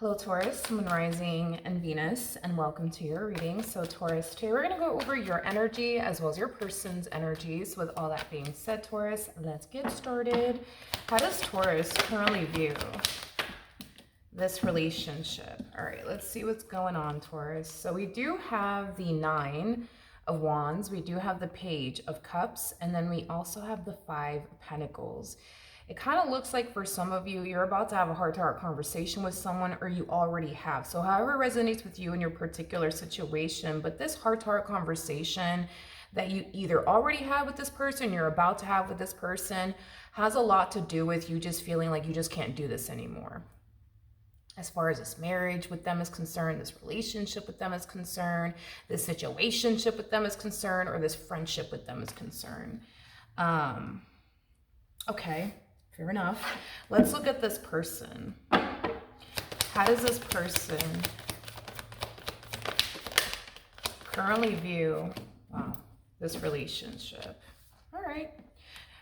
Hello Taurus, Moon Rising and Venus, and welcome to your reading. So Taurus, today we're going to go over your energy as well as your person's energies. With all that being said, Taurus, let's get started. How does Taurus currently view this relationship? All right, let's see what's going on, Taurus. So we do have the Nine of Wands, we do have the Page of Cups, and then we also have the Five of Pentacles. It kind of looks like for some of you, you're about to have a heart-to-heart conversation with someone, or you already have. So however resonates with you in your particular situation, but this heart-to-heart conversation that you either already have with this person, you're about to have with this person, has a lot to do with you just feeling like you just can't do this anymore. As far as this marriage with them is concerned, this relationship with them is concerned, this situationship with them is concerned, or this friendship with them is concerned. Okay. Fair enough. Let's look at this person. How does this person currently view this relationship? All right.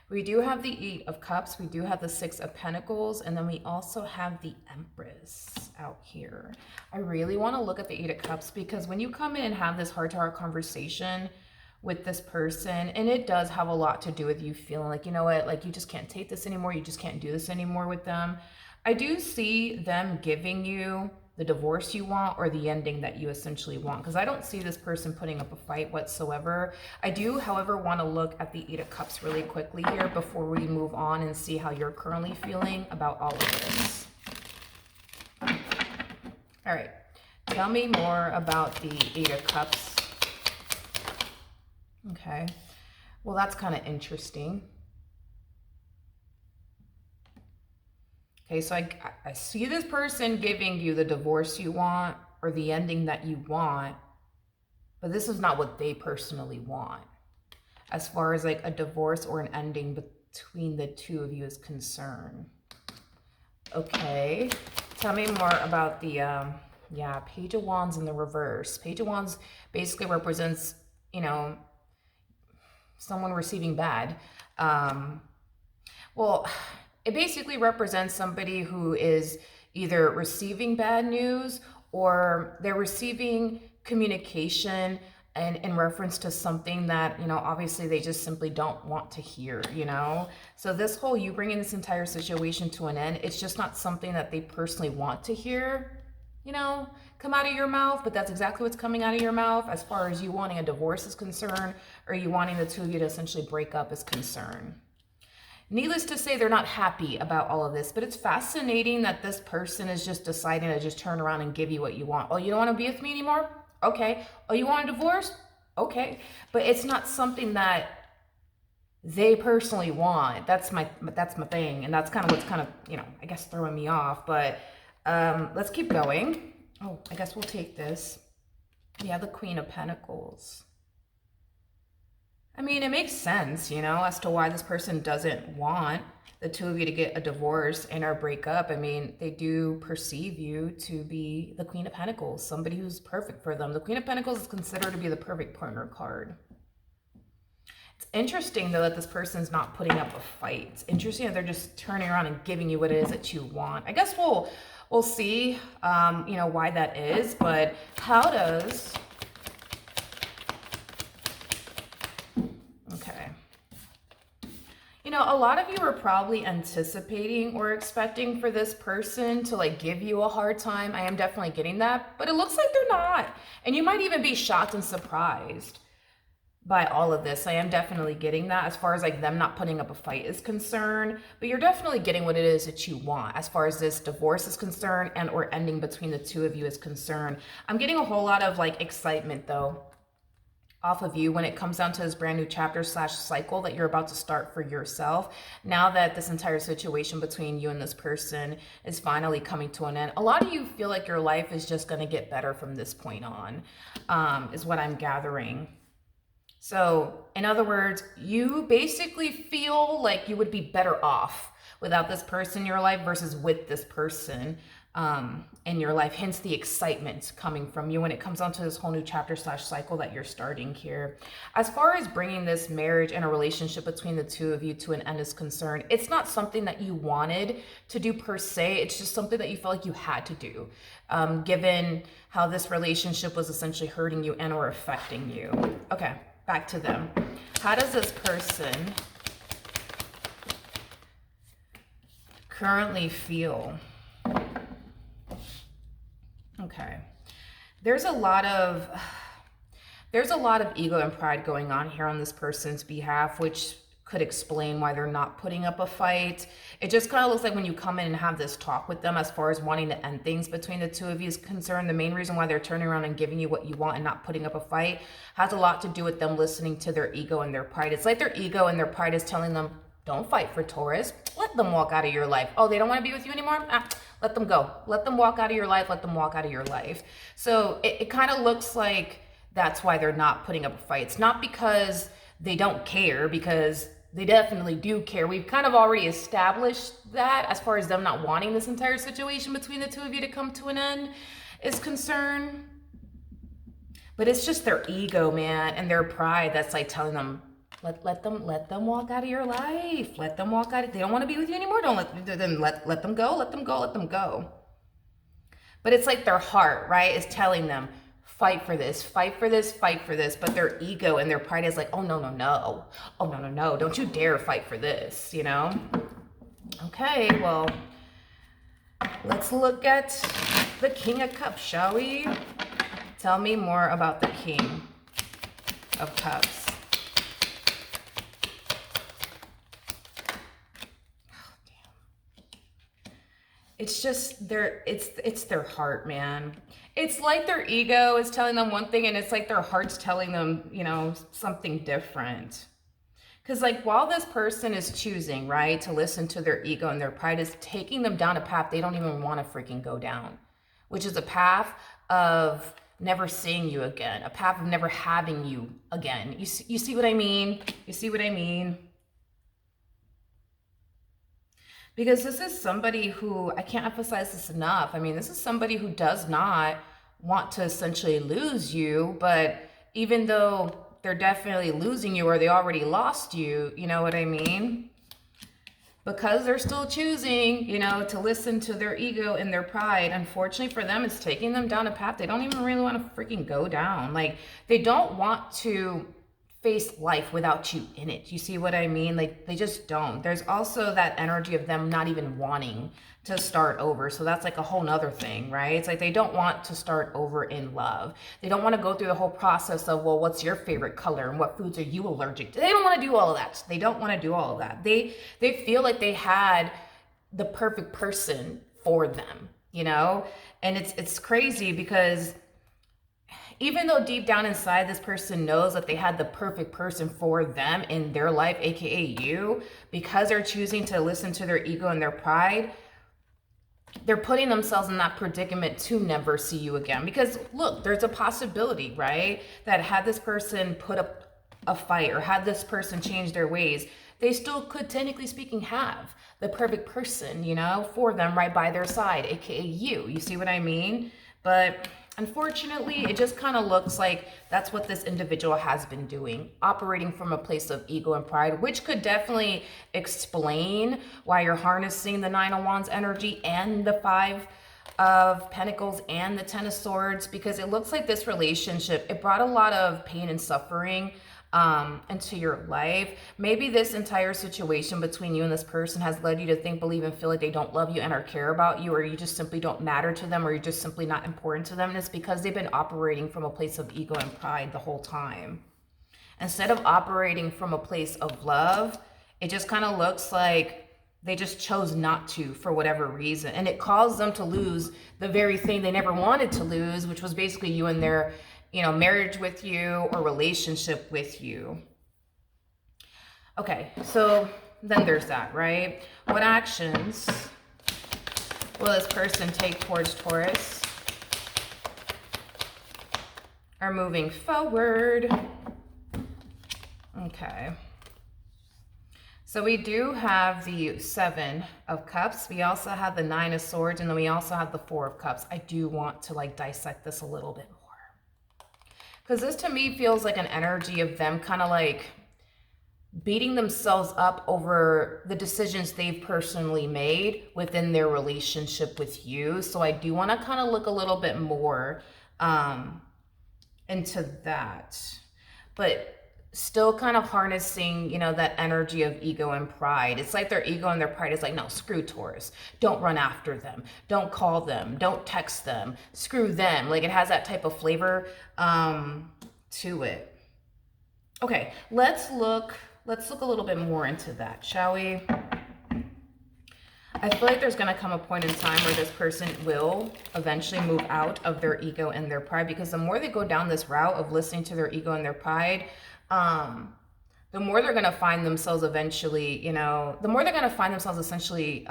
We do have the Eight of Cups. We do have the Six of Pentacles. And then we also have the Empress out here. I really want to look at the Eight of Cups because when you come in and have this heart-to-heart conversation with this person, and it does have a lot to do with you feeling like, you know what, like you just can't take this anymore, you just can't do this anymore with them. I do see them giving you the divorce you want or the ending that you essentially want, because I don't see this person putting up a fight whatsoever. I do, however, want to look at the Eight of Cups really quickly here before we move on and see how you're currently feeling about all of this. All right, tell me more about the Eight of Cups. Okay, well, that's kind of interesting. Okay, so I see this person giving you the divorce you want or the ending that you want, but this is not what they personally want as far as like a divorce or an ending between the two of you is concerned. Okay, tell me more about the, Page of Wands in the reverse. Page of Wands basically represents, you know, someone receiving bad. Well, it basically represents somebody who is either receiving bad news or they're receiving communication and in reference to something that, you know, obviously they just simply don't want to hear, you know? So this whole you bringing this entire situation to an end, it's just not something that they personally want to hear, you know, come out of your mouth, but that's exactly what's coming out of your mouth as far as you wanting a divorce is concerned, or you wanting the two of you to essentially break up is concerned. Needless to say, they're not happy about all of this, but it's fascinating that this person is just deciding to just turn around and give you what you want. Oh, you don't want to be with me anymore? Okay. Oh, you want a divorce? Okay. But it's not something that they personally want. That's my thing. And that's kind of what's kind of, you know, I guess throwing me off, but let's keep going. Oh, I guess we'll take this. Yeah, the Queen of Pentacles. I mean, it makes sense, you know, as to why this person doesn't want the two of you to get a divorce and or break up. I mean, they do perceive you to be the Queen of Pentacles, somebody who's perfect for them. The Queen of Pentacles is considered to be the perfect partner card. It's interesting, though, that this person's not putting up a fight. It's interesting that they're just turning around and giving you what it is that you want. I guess we'll see, you know, why that is. But how does... Okay. You know, a lot of you are probably anticipating or expecting for this person to like give you a hard time. I am definitely getting that, but it looks like they're not. And you might even be shocked and surprised by all of this. I am definitely getting that as far as like them not putting up a fight is concerned, but you're definitely getting what it is that you want as far as this divorce is concerned and or ending between the two of you is concerned. I'm getting a whole lot of like excitement though off of you when it comes down to this brand new chapter / cycle that you're about to start for yourself. Now that this entire situation between you and this person is finally coming to an end, a lot of you feel like your life is just going to get better from this point on, is what I'm gathering. So in other words, you basically feel like you would be better off without this person in your life versus with this person in your life. Hence the excitement coming from you when it comes onto this whole new chapter / cycle that you're starting here. As far as bringing this marriage and a relationship between the two of you to an end is concerned, it's not something that you wanted to do per se. It's just something that you felt like you had to do, given how this relationship was essentially hurting you and or affecting you. Okay, back to them. How does this person currently feel? Okay. There's a lot of ego and pride going on here on this person's behalf, which could explain why they're not putting up a fight. It just kind of looks like when you come in and have this talk with them as far as wanting to end things between the two of you is concerned, the main reason why they're turning around and giving you what you want and not putting up a fight has a lot to do with them listening to their ego and their pride. It's like their ego and their pride is telling them, don't fight for Taurus. Let them walk out of your life. Oh, they don't want to be with you anymore? Let them go. Let them walk out of your life. Let them walk out of your life. So it kind of looks like that's why they're not putting up a fight. It's not because they don't care, because they definitely do care. We've kind of already established that as far as them not wanting this entire situation between the two of you to come to an end is concerned. But it's just their ego, man, and their pride that's like telling them, let them walk out of your life. Let them walk out. They don't want to be with you anymore. Let them go. Let them go. Let them go. But it's like their heart, right, is telling them, fight for this, fight for this, fight for this. But their ego and their pride is like, oh, no, no, no. Oh, no, no, no. Don't you dare fight for this, you know? Okay, well, let's look at the King of Cups, shall we? Tell me more about the King of Cups. It's just it's their heart, man. It's like their ego is telling them one thing and it's like their heart's telling them, you know, something different. Because like while this person is choosing, right, to listen to their ego and their pride is taking them down a path they don't even want to freaking go down, which is a path of never seeing you again, a path of never having you again. You see what I mean? You see what I mean? Because this is somebody who, I can't emphasize this enough. I mean, this is somebody who does not want to essentially lose you, but even though they're definitely losing you or they already lost you, you know what I mean? Because they're still choosing, you know, to listen to their ego and their pride, unfortunately for them, it's taking them down a path they don't even really want to freaking go down. Like, they don't want to face life without you in it. You see what I mean? Like, they just don't. There's also that energy of them not even wanting to start over. So that's like a whole nother thing, right? It's like they don't want to start over in love. They don't want to go through the whole process of, well, what's your favorite color and what foods are you allergic to? They don't want to do all of that. They don't want to do all of that. They feel like they had the perfect person for them, you know? And it's crazy because even though deep down inside this person knows that they had the perfect person for them in their life, aka you, because they're choosing to listen to their ego and their pride, they're putting themselves in that predicament to never see you again. Because look, there's a possibility, right, that had this person put up a fight or had this person change their ways, they still could, technically speaking, have the perfect person, you know, for them right by their side, aka you. You see what I mean? But unfortunately, it just kind of looks like that's what this individual has been doing, operating from a place of ego and pride, which could definitely explain why you're harnessing the Nine of Wands energy and the Five of Pentacles and the Ten of Swords, because it looks like this relationship, it brought a lot of pain and suffering into your life. Maybe this entire situation between you and this person has led you to think, believe, and feel like they don't love you and or care about you, or you just simply don't matter to them, or you're just simply not important to them. And it's because they've been operating from a place of ego and pride the whole time. Instead of operating from a place of love, it just kind of looks like they just chose not to for whatever reason. And it caused them to lose the very thing they never wanted to lose, which was basically you and their, you know, marriage with you or relationship with you. Okay, so then there's that, right? What actions will this person take towards Taurus? Are moving forward. Okay. So we do have the Seven of Cups. We also have the Nine of Swords, and then we also have the Four of Cups. I do want to like dissect this a little bit more, because this to me feels like an energy of them kind of like beating themselves up over the decisions they've personally made within their relationship with you. So I do want to kind of look a little bit more into that. But still kind of harnessing, that energy of ego and pride. It's like their ego and their pride is like, no, screw Taurus. Don't run after them. Don't call them. Don't text them. Screw them. Like it has that type of flavor to it. Okay, let's look a little bit more into that, shall we? I feel like there's going to come a point in time where this person will eventually move out of their ego and their pride, because the more they go down this route of listening to their ego and their pride, the more they're going to find themselves eventually, the more they're going to find themselves essentially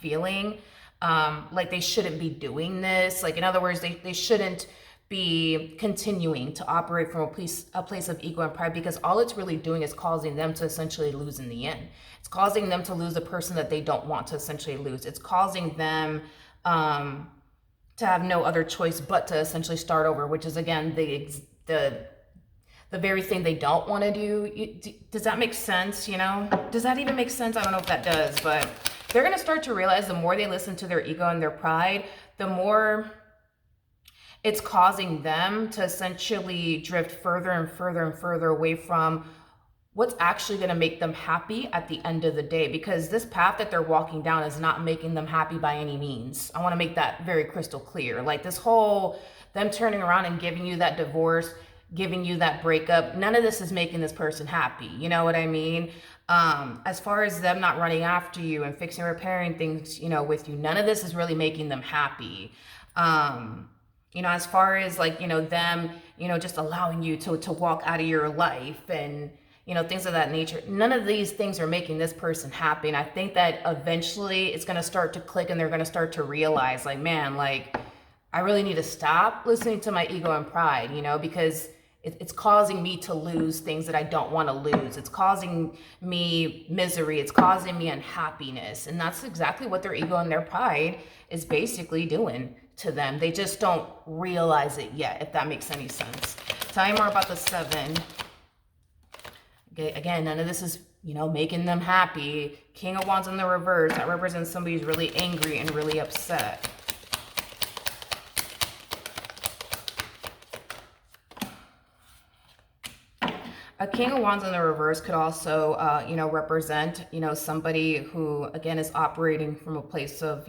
feeling like they shouldn't be doing this. Like, in other words, they shouldn't be continuing to operate from a place of ego and pride, because all it's really doing is causing them to essentially lose in the end. It's causing them to lose a person that they don't want to essentially lose. It's causing them to have no other choice but to essentially start over, which is, again, the very thing they don't want to do. Does that make sense? Does that even make sense? I don't know if that does, but they're going to start to realize the more they listen to their ego and their pride, the more it's causing them to essentially drift further and further and further away from what's actually going to make them happy at the end of the day, because this path that they're walking down is not making them happy by any means. I want to make that very crystal clear. Like this whole, them turning around and giving you that divorce, giving you that breakup, none of this is making this person happy. You know what I mean? As far as them not running after you and fixing, repairing things, with you, none of this is really making them happy. As far as like, them, just allowing you to walk out of your life and, things of that nature, none of these things are making this person happy. And I think that eventually it's going to start to click and they're going to start to realize like, man, like I really need to stop listening to my ego and pride, because it's causing me to lose things that I don't want to lose. It's causing me misery. It's causing me unhappiness. And that's exactly what their ego and their pride is basically doing to them. They just don't realize it yet, if that makes any sense. Tell me more about the Seven. Okay, again, none of this is, making them happy. King of Wands in the reverse. That represents somebody who's really angry and really upset. A King of Wands in the reverse could also, represent, somebody who, again, is operating from a place of,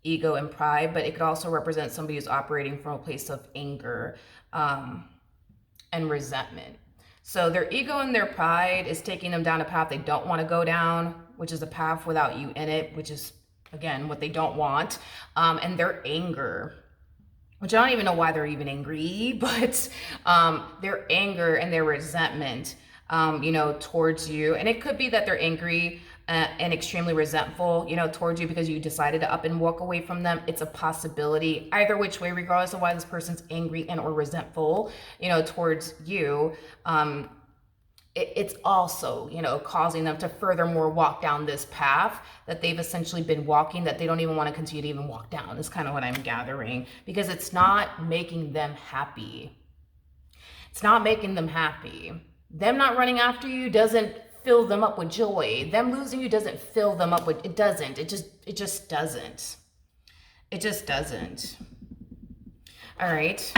ego and pride, but it could also represent somebody who's operating from a place of anger and resentment. So their ego and their pride is taking them down a path they don't want to go down, which is a path without you in it, which is, again, what they don't want. And their anger, which I don't even know why they're even angry, but their anger and their resentment, towards you. And it could be that they're angry and extremely resentful, towards you because you decided to up and walk away from them. It's a possibility either which way, regardless of why this person's angry and or resentful, towards you. It's also, causing them to furthermore walk down this path that they've essentially been walking, that they don't even want to continue to even walk down, is kind of what I'm gathering, because it's not making them happy. It's not making them happy. Them not running after you doesn't fill them up with joy. Them losing you doesn't fill them up with, it doesn't. It just doesn't. It just doesn't. All right.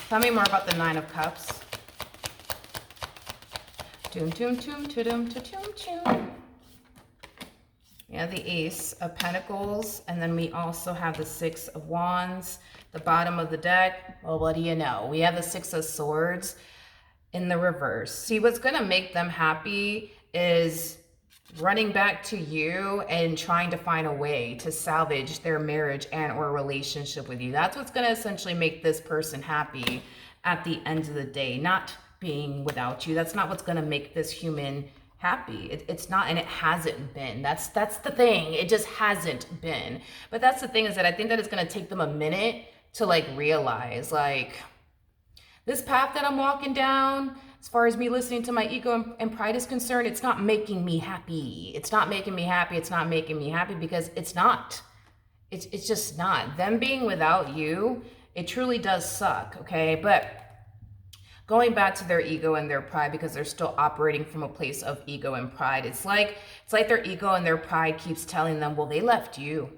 Tell me more about the Nine of Cups. Doom, doom, doom, doom, doom, doom. Yeah, the Ace of Pentacles, and then we also have the Six of Wands. The bottom of the deck, well, what do you know? We have the Six of Swords in the reverse. See, what's going to make them happy is running back to you and trying to find a way to salvage their marriage and or relationship with you. That's what's going to essentially make this person happy at the end of the day, not being without you. That's not what's going to make this human happy. It's not, and it hasn't been. That's the thing. It just hasn't been. But that's the thing, is that I think that it's going to take them a minute to like realize, like, This path that I'm walking down, as far as me listening to my ego and pride is concerned, it's not making me happy. It's not making me happy. It's not making me happy because it's not. It's just not. Them being without you, it truly does suck, okay? But going back to their ego and their pride, because they're still operating from a place of ego and pride, it's like their ego and their pride keeps telling them, well, they left you.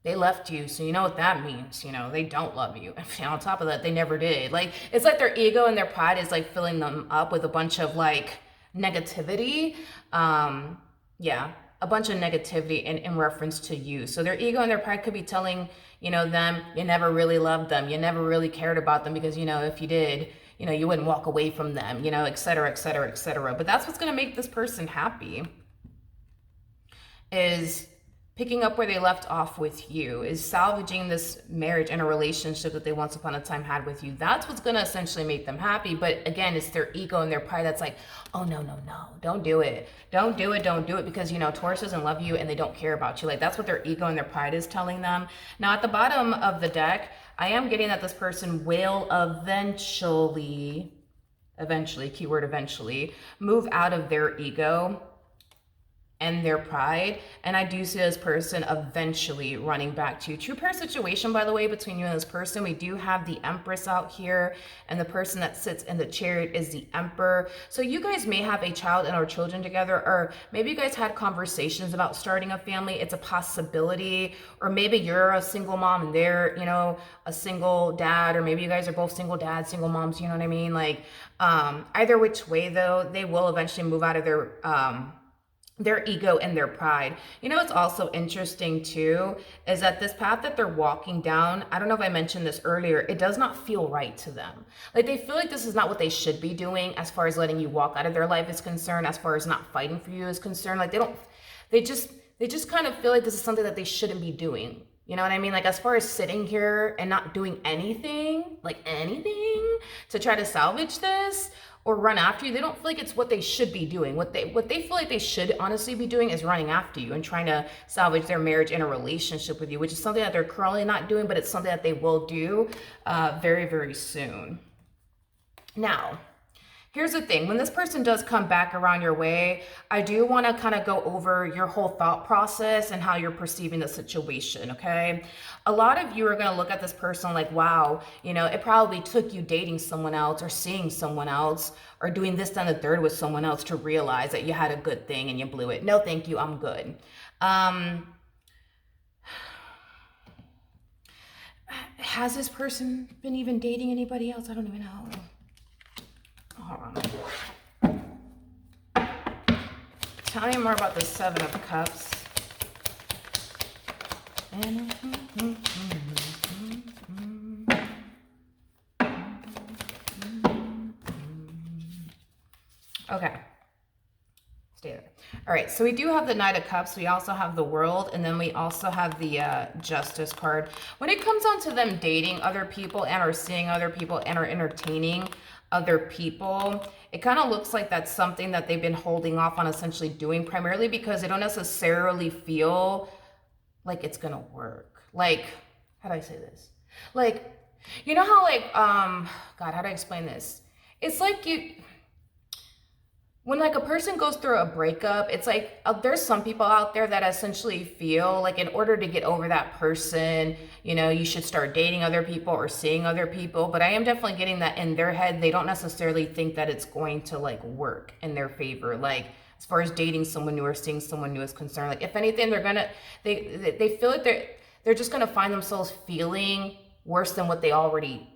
They left you, so you know what that means. They don't love you. And on top of that, they never did. Like, it's like their ego and their pride is like filling them up with a bunch of like negativity. Yeah, a bunch of negativity in reference to you. So their ego and their pride could be telling, them, you never really loved them. You never really cared about them because, if you did, you wouldn't walk away from them, et cetera, et cetera, et cetera. But that's what's going to make this person happy, is picking up where they left off with you, is salvaging this marriage and a relationship that they once upon a time had with you. That's what's going to essentially make them happy. But again, it's their ego and their pride that's like, oh, no, don't do it. Don't do it because, Taurus doesn't love you and they don't care about you. Like, that's what their ego and their pride is telling them. Now, at the bottom of the deck, I am getting that this person will eventually, keyword eventually, move out of their ego and their pride. And I do see this person eventually running back to you. True pair situation, by the way, between you and this person. We do have the Empress out here, and the person that sits in the Chariot is the Emperor. So you guys may have a child and or children together, or maybe you guys had conversations about starting a family. It's a possibility. Or maybe you're a single mom and they're, a single dad, or maybe you guys are both single dads, single moms, you know what I mean? Like, either which way though, they will eventually move out of their ego and their pride. What's also interesting too is that this path that they're walking down, I don't know if I mentioned this earlier, it does not feel right to them. Like, they feel like this is not what they should be doing as far as letting you walk out of their life is concerned, as far as not fighting for you is concerned. Like, they just kind of feel like this is something that they shouldn't be doing. You know what I mean? Like, as far as sitting here and not doing anything to try to salvage this or run after you, they don't feel like it's what they should be doing. What they feel like they should honestly be doing is running after you and trying to salvage their marriage and a relationship with you, which is something that they're currently not doing, but it's something that they will do very, very soon. Now, here's the thing. When this person does come back around your way, I do want to kind of go over your whole thought process and how you're perceiving the situation, okay? A lot of you are going to look at this person like, wow, it probably took you dating someone else or seeing someone else or doing this, then the third with someone else to realize that you had a good thing and you blew it. No, thank you. I'm good. Has this person been even dating anybody else? I don't even know. Hold on. Tell me more about the Seven of Cups. Okay. Stay there. All right, so we do have the Knight of Cups. We also have the World, and then we also have the Justice card. When it comes on to them dating other people and or seeing other people and or entertaining other people, it kind of looks like that's something that they've been holding off on essentially doing, primarily because they don't necessarily feel like it's gonna work. Like, how do I say this? Like, you know how like, God, how do I explain this? It's like when like a person goes through a breakup, it's like there's some people out there that essentially feel like in order to get over that person, you should start dating other people or seeing other people. But I am definitely getting that in their head, they don't necessarily think that it's going to like work in their favor. Like, as far as dating someone new or seeing someone new is concerned, like if anything, they feel like they're just gonna find themselves feeling worse than what they already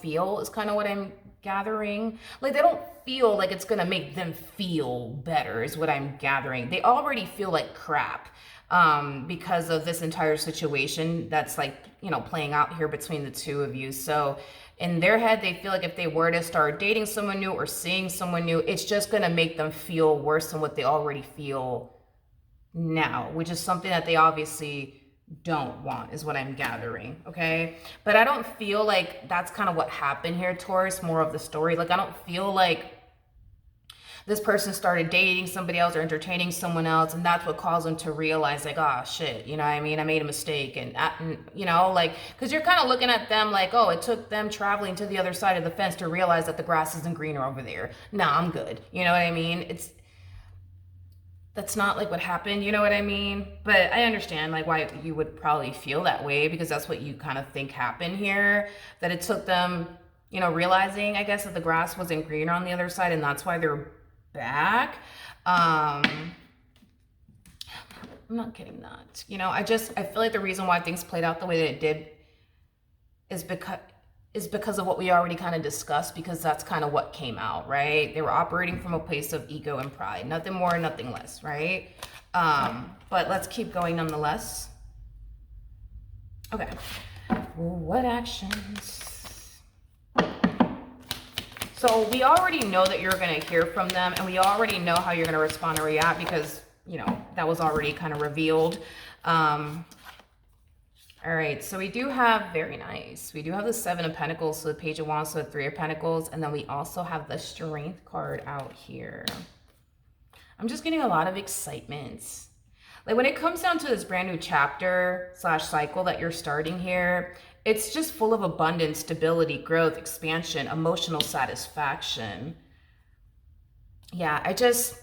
feel is kind of what I'm gathering. Like, they don't feel like it's gonna make them feel better is what I'm gathering. They already feel like crap because of this entire situation that's like, playing out here between the two of you. So in their head, they feel like if they were to start dating someone new or seeing someone new, it's just gonna make them feel worse than what they already feel now, which is something that they obviously don't want is what I'm gathering, okay? But I don't feel like that's kind of what happened here, Taurus, more of the story. Like, I don't feel like this person started dating somebody else or entertaining someone else, and that's what caused them to realize, like, oh shit, you know what I mean, I made a mistake. And you know, like, because you're kind of looking at them like, oh, it took them traveling to the other side of the fence to realize that the grass isn't greener over there. Nah, I'm good, you know what I mean? That's not like what happened, you know what I mean? But I understand like why you would probably feel that way, because that's what you kind of think happened here, that it took them, you know, realizing, I guess, that the grass wasn't greener on the other side, and that's why they're back. I'm not getting that. You know, I feel like the reason why things played out the way that it did is because of what we already kind of discussed, because that's kind of what came out, right? They were operating from a place of ego and pride, nothing more, nothing less, right? But let's keep going nonetheless. Okay, what actions? So we already know that you're going to hear from them, and we already know how you're going to respond and react, because, you know, that was already kind of revealed. All right, so we do have, very nice, we do have the Seven of Pentacles, so the Page of Wands, so the Three of Pentacles, and then we also have the Strength card out here. I'm just getting a lot of excitement. Like when it comes down to this brand new chapter / cycle that you're starting here, it's just full of abundance, stability, growth, expansion, emotional satisfaction. Yeah, I just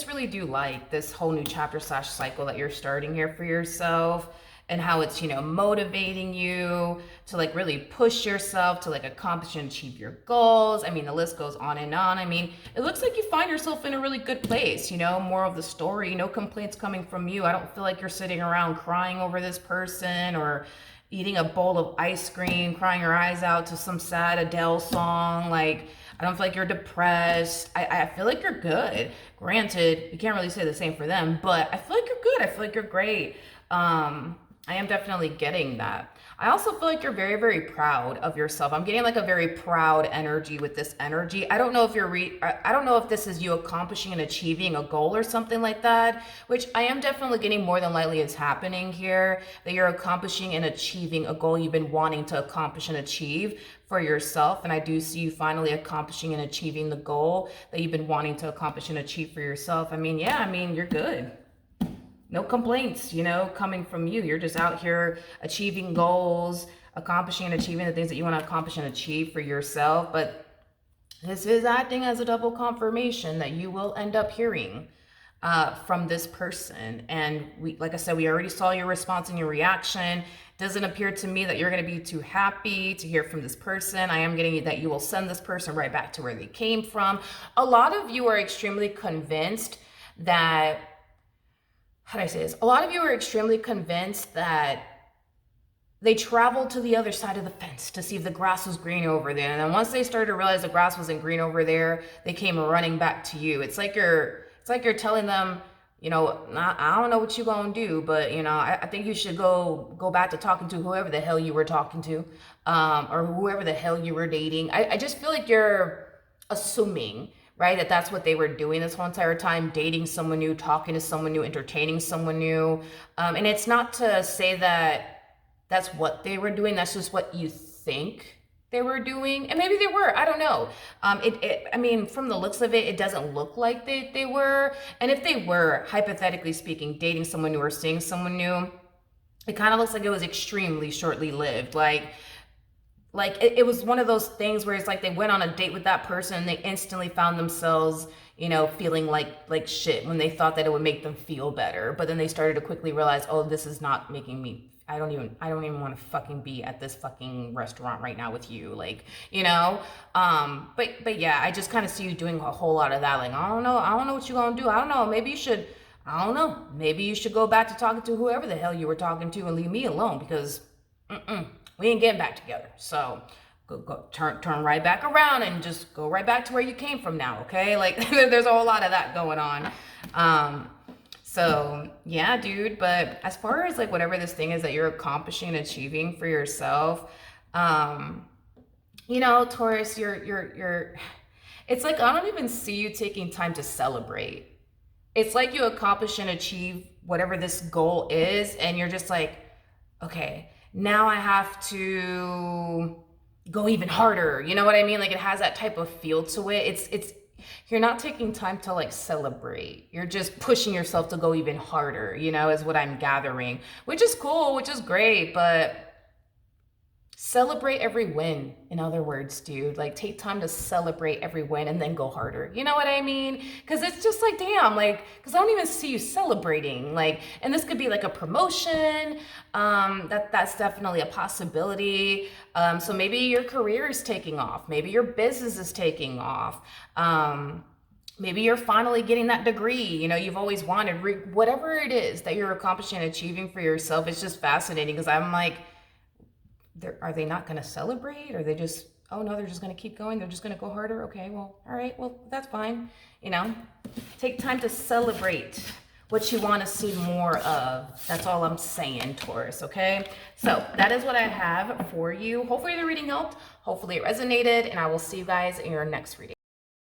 really do like this whole new chapter / cycle that you're starting here for yourself, and how it's, you know, motivating you to like really push yourself to like accomplish and achieve your goals. I mean, the list goes on and on. I mean, it looks like you find yourself in a really good place, you know, more of the story, no complaints coming from you. I don't feel like you're sitting around crying over this person, or eating a bowl of ice cream, crying your eyes out to some sad Adele song. Like, I don't feel like you're depressed. I feel like you're good. Granted, you can't really say the same for them, but I feel like you're good. I feel like you're great. I am definitely getting that. I also feel like you're very, very proud of yourself. I'm getting like a very proud energy with this energy. I don't know if I don't know if this is you accomplishing and achieving a goal or something like that, which I am definitely getting more than likely is happening here, that you're accomplishing and achieving a goal you've been wanting to accomplish and achieve for yourself. And I do see you finally accomplishing and achieving the goal that you've been wanting to accomplish and achieve for yourself. I mean, yeah, I mean, you're good. No complaints, you know, coming from you. You're just out here achieving goals, accomplishing and achieving the things that you want to accomplish and achieve for yourself. But this is acting as a double confirmation that you will end up hearing from this person. And like I said, we already saw your response and your reaction. Doesn't appear to me that you're going to be too happy to hear from this person. I am getting that you will send this person right back to where they came from. A lot of you are extremely convinced that, how do I say this? A lot of you are extremely convinced that they traveled to the other side of the fence to see if the grass was green over there. And then once they started to realize the grass wasn't green over there, they came running back to you. It's like you're telling them, you know, I don't know what you're gonna do, but you know, I think you should go back to talking to whoever the hell you were talking to, or whoever the hell you were dating. I just feel like you're assuming, right, that's what they were doing this whole entire time, dating someone new, talking to someone new, entertaining someone new. And it's not to say that that's what they were doing. That's just what you think they were doing. And maybe they were, I don't know. I mean, from the looks of it, it doesn't look like they were. And if they were, hypothetically speaking, dating someone new or seeing someone new, it kind of looks like it was extremely shortly lived. Like it was one of those things where it's like they went on a date with that person and they instantly found themselves, you know, feeling like shit when they thought that it would make them feel better. But then they started to quickly realize, oh, this is not making me, I don't even want to fucking be at this fucking restaurant right now with you. Like, you know, but yeah, I just kind of see you doing a whole lot of that. Like, I don't know what you're going to do. I don't know. Maybe you should go back to talking to whoever the hell you were talking to and leave me alone, because we ain't getting back together. So go turn right back around and just go right back to where you came from now, okay? Like, there's a whole lot of that going on. So yeah, dude, but as far as like whatever this thing is that you're accomplishing and achieving for yourself, you know, Taurus, you're it's like I don't even see you taking time to celebrate. It's like you accomplish and achieve whatever this goal is, and you're just like, okay, now I have to go even harder. You know what I mean? Like, it has that type of feel to it. You're not taking time to like celebrate. You're just pushing yourself to go even harder, you know, is what I'm gathering, which is cool, which is great, but celebrate every win. In other words, dude, like take time to celebrate every win and then go harder. You know what I mean? Because it's just like, damn, like, because I don't even see you celebrating. Like, and this could be like a promotion. That's definitely a possibility. So maybe your career is taking off. Maybe your business is taking off. Maybe you're finally getting that degree, you know, you've always wanted, whatever it is that you're accomplishing and achieving for yourself. It's just fascinating because I'm like, are they not going to celebrate? Are they just, oh no, they're just going to keep going? They're just going to go harder? Okay, well, all right, well, that's fine. You know, take time to celebrate what you want to see more of. That's all I'm saying, Taurus, okay? So that is what I have for you. Hopefully the reading helped. Hopefully it resonated, and I will see you guys in your next reading.